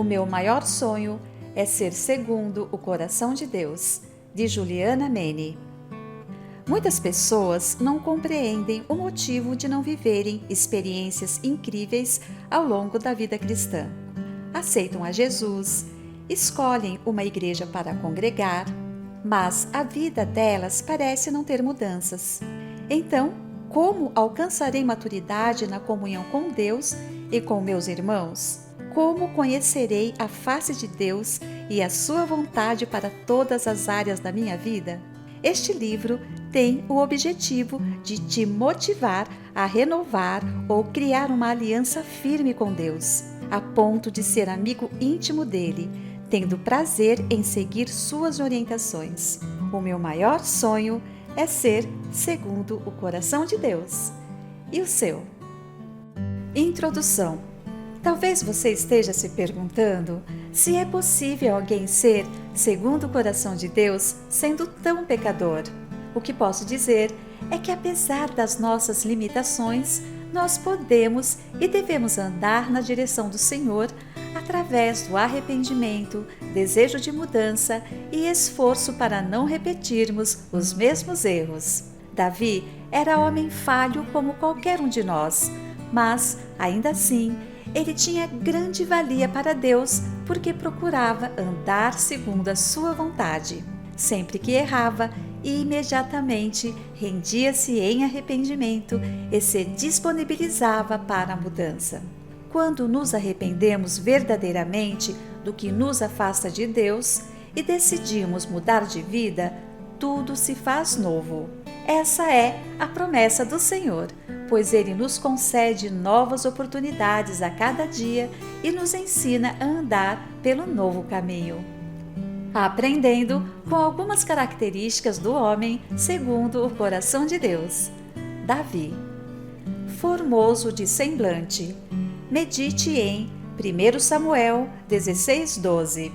meu maior sonho é ser segundo o coração de Deus, de Juliana Mene. Muitas pessoas não compreendem o motivo de não viverem experiências incríveis ao longo da vida cristã. Aceitam a Jesus, escolhem uma igreja para congregar, mas a vida delas parece não ter mudanças. Então, como alcançarei maturidade na comunhão com Deus e com meus irmãos? Como conhecerei a face de Deus e a sua vontade para todas as áreas da minha vida? Este livro tem o objetivo de te motivar a renovar ou criar uma aliança firme com Deus, a ponto de ser amigo íntimo dele, tendo prazer em seguir suas orientações. O meu maior sonho é ser segundo o coração de Deus. E o seu? Introdução. Talvez você esteja se perguntando se é possível alguém ser segundo o coração de Deus sendo tão pecador. O que posso dizer é que, apesar das nossas limitações, nós podemos e devemos andar na direção do Senhor através do arrependimento, desejo de mudança e esforço para não repetirmos os mesmos erros. Davi era homem falho como qualquer um de nós, mas, ainda assim, ele tinha grande valia para Deus porque procurava andar segundo a sua vontade. Sempre que errava, imediatamente rendia-se em arrependimento e se disponibilizava para a mudança. Quando nos arrependemos verdadeiramente do que nos afasta de Deus e decidimos mudar de vida, tudo se faz novo. Essa é a promessa do Senhor, pois Ele nos concede novas oportunidades a cada dia e nos ensina a andar pelo novo caminho. Aprendendo com algumas características do homem segundo o coração de Deus. Davi. Formoso de semblante. Medite em 1 Samuel 16:12.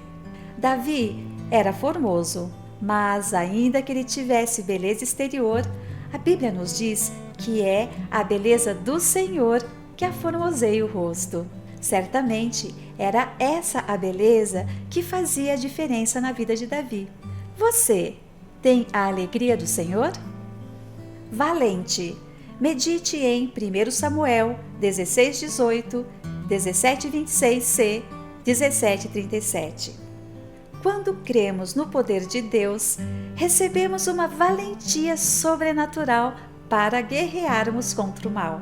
Davi era formoso, mas ainda que ele tivesse beleza exterior, a Bíblia nos diz que é a beleza do Senhor que aformoseia o rosto. Certamente era essa a beleza que fazia a diferença na vida de Davi. Você tem a alegria do Senhor? Valente. Medite em 1 Samuel 16:18, 17:26c, 17:37. Quando cremos no poder de Deus, recebemos uma valentia sobrenatural para guerrearmos contra o mal.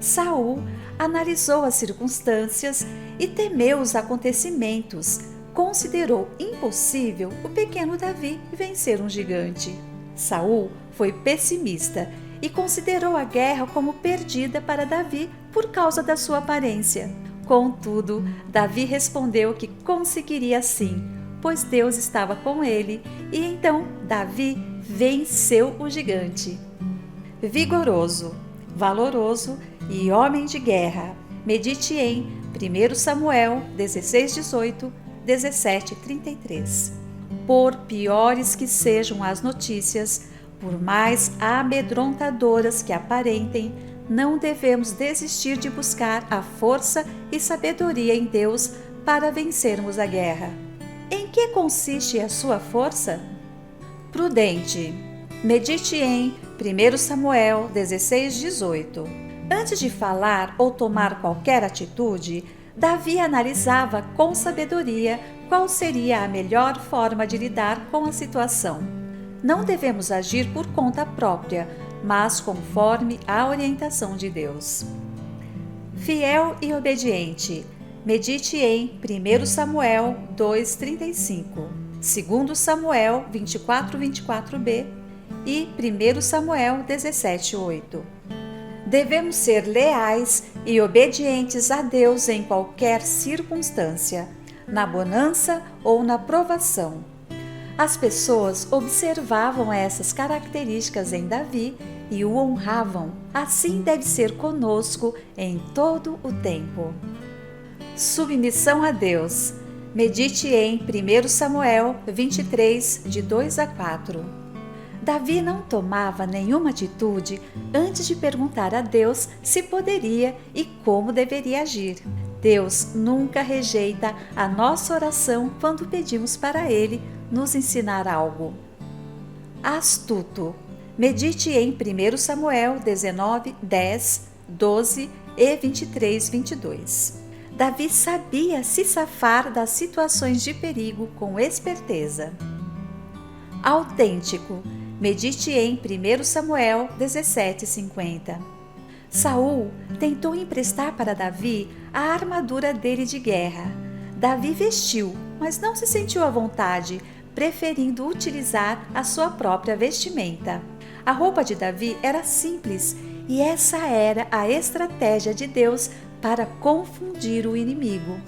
Saul analisou as circunstâncias e temeu os acontecimentos. Considerou impossível o pequeno Davi vencer um gigante. Saul foi pessimista e considerou a guerra como perdida para Davi por causa da sua aparência. Contudo, Davi respondeu que conseguiria sim, pois Deus estava com ele, e então Davi venceu o gigante. Vigoroso, valoroso e homem de guerra. Medite em 1 Samuel 16:18, 17:33. Por piores que sejam as notícias, por mais amedrontadoras que aparentem, não devemos desistir de buscar a força e sabedoria em Deus para vencermos a guerra. Em que consiste a sua força? Prudente. Medite em 1 Samuel 16:18. Antes de falar ou tomar qualquer atitude, Davi analisava com sabedoria qual seria a melhor forma de lidar com a situação. Não devemos agir por conta própria, mas conforme a orientação de Deus. Fiel e obediente. Medite em 1 Samuel 2:35, 2 Samuel 24:24b e 1 Samuel 17:8. Devemos ser leais e obedientes a Deus em qualquer circunstância, na bonança ou na provação. As pessoas observavam essas características em Davi e o honravam. Assim deve ser conosco em todo o tempo. Submissão a Deus. Medite em 1 Samuel 23, de 2 a 4. Davi não tomava nenhuma atitude antes de perguntar a Deus se poderia e como deveria agir. Deus nunca rejeita a nossa oração quando pedimos para Ele nos ensinar algo. Astuto. Medite em 1 Samuel 19, 10, 12 e 23, 22. Davi sabia se safar das situações de perigo com esperteza. Autêntico. Medite em 1 Samuel 17, 50. Saul tentou emprestar para Davi a armadura dele de guerra. Davi vestiu, mas não se sentiu à vontade, preferindo utilizar a sua própria vestimenta. A roupa de Davi era simples e essa era a estratégia de Deus para confundir o inimigo.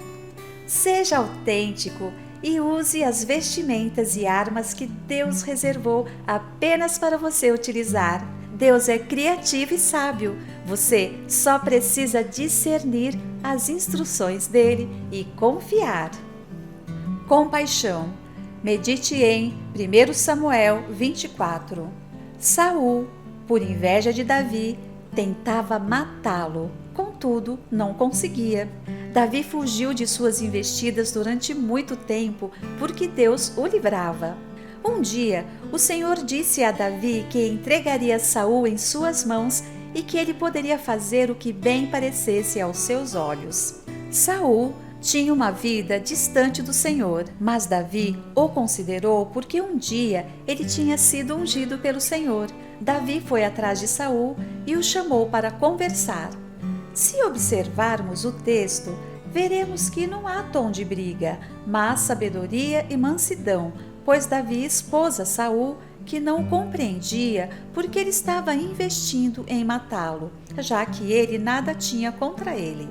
Seja autêntico e use as vestimentas e armas que Deus reservou apenas para você utilizar. Deus é criativo e sábio. Você só precisa discernir as instruções dele e confiar. Compaixão. Medite em 1 Samuel 24. Saul, por inveja de Davi, tentava matá-lo, contudo não conseguia. Davi fugiu de suas investidas durante muito tempo porque Deus o livrava. Um dia, o Senhor disse a Davi que entregaria Saul em suas mãos e que ele poderia fazer o que bem parecesse aos seus olhos. Saul tinha uma vida distante do Senhor, mas Davi o considerou porque um dia ele tinha sido ungido pelo Senhor. Davi foi atrás de Saul e o chamou para conversar. Se observarmos o texto, veremos que não há tom de briga, mas sabedoria e mansidão, pois Davi expôs a Saul, que não compreendia porque ele estava investindo em matá-lo, já que ele nada tinha contra ele.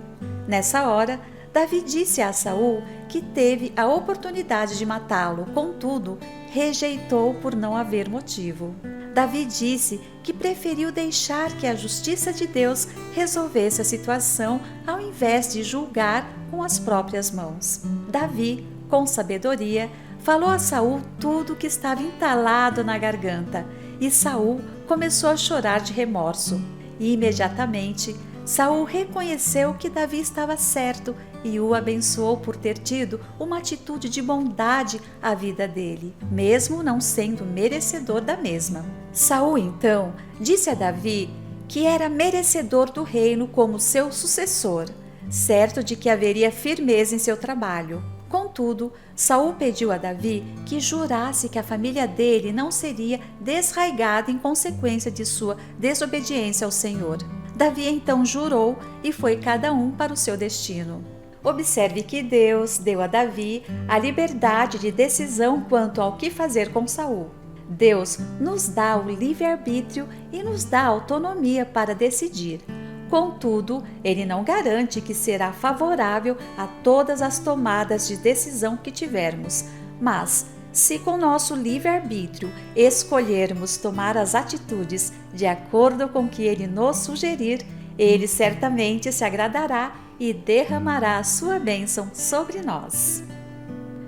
Nessa hora, Davi disse a Saul que teve a oportunidade de matá-lo, contudo, rejeitou por não haver motivo. Davi disse que preferiu deixar que a justiça de Deus resolvesse a situação ao invés de julgar com as próprias mãos. Davi, com sabedoria, falou a Saul tudo o que estava entalado na garganta, e Saul começou a chorar de remorso. E imediatamente, Saul reconheceu que Davi estava certo e o abençoou por ter tido uma atitude de bondade à vida dele, mesmo não sendo merecedor da mesma. Saul, então, disse a Davi que era merecedor do reino como seu sucessor, certo de que haveria firmeza em seu trabalho. Contudo, Saul pediu a Davi que jurasse que a família dele não seria desraigada em consequência de sua desobediência ao Senhor. Davi então jurou e foi cada um para o seu destino. Observe que Deus deu a Davi a liberdade de decisão quanto ao que fazer com Saul. Deus nos dá o livre-arbítrio e nos dá autonomia para decidir. Contudo, ele não garante que será favorável a todas as tomadas de decisão que tivermos, mas se com nosso livre-arbítrio escolhermos tomar as atitudes de acordo com o que ele nos sugerir, ele certamente se agradará e derramará a sua bênção sobre nós.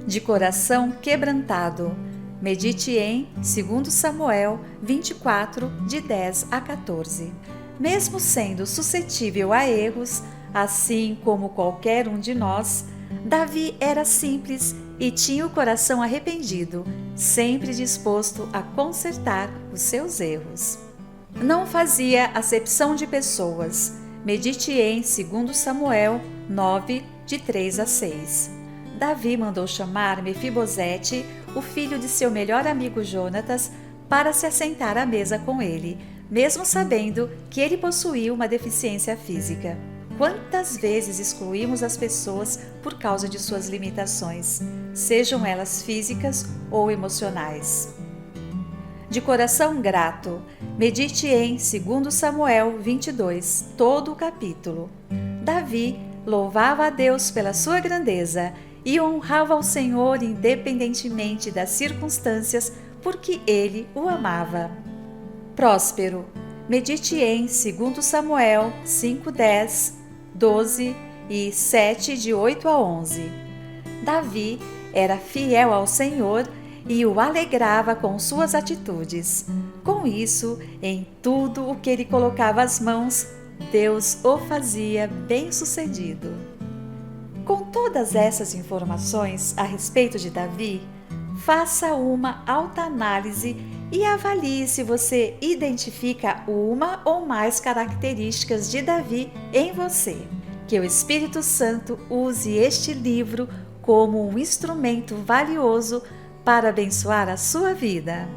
De coração quebrantado. Medite em 2 Samuel 24, de 10 a 14. Mesmo sendo suscetível a erros, assim como qualquer um de nós, Davi era simples e tinha o coração arrependido, sempre disposto a consertar os seus erros. Não fazia acepção de pessoas. Medite em 2 Samuel 9, de 3 a 6. Davi mandou chamar Mefibosete, o filho de seu melhor amigo Jonatas, para se assentar à mesa com ele, mesmo sabendo que ele possuía uma deficiência física. Quantas vezes excluímos as pessoas por causa de suas limitações, sejam elas físicas ou emocionais? De coração grato, medite em 2 Samuel 22, todo o capítulo. Davi louvava a Deus pela sua grandeza e honrava ao Senhor independentemente das circunstâncias, porque ele o amava. Próspero, medite em 2 Samuel 5, 10, 12 e 7, de 8 a 11. Davi era fiel ao Senhor e o alegrava com suas atitudes. Com isso, em tudo o que ele colocava as mãos, Deus o fazia bem-sucedido. Com todas essas informações a respeito de Davi, faça uma autoanálise e avalie se você identifica uma ou mais características de Davi em você. Que o Espírito Santo use este livro como um instrumento valioso para abençoar a sua vida.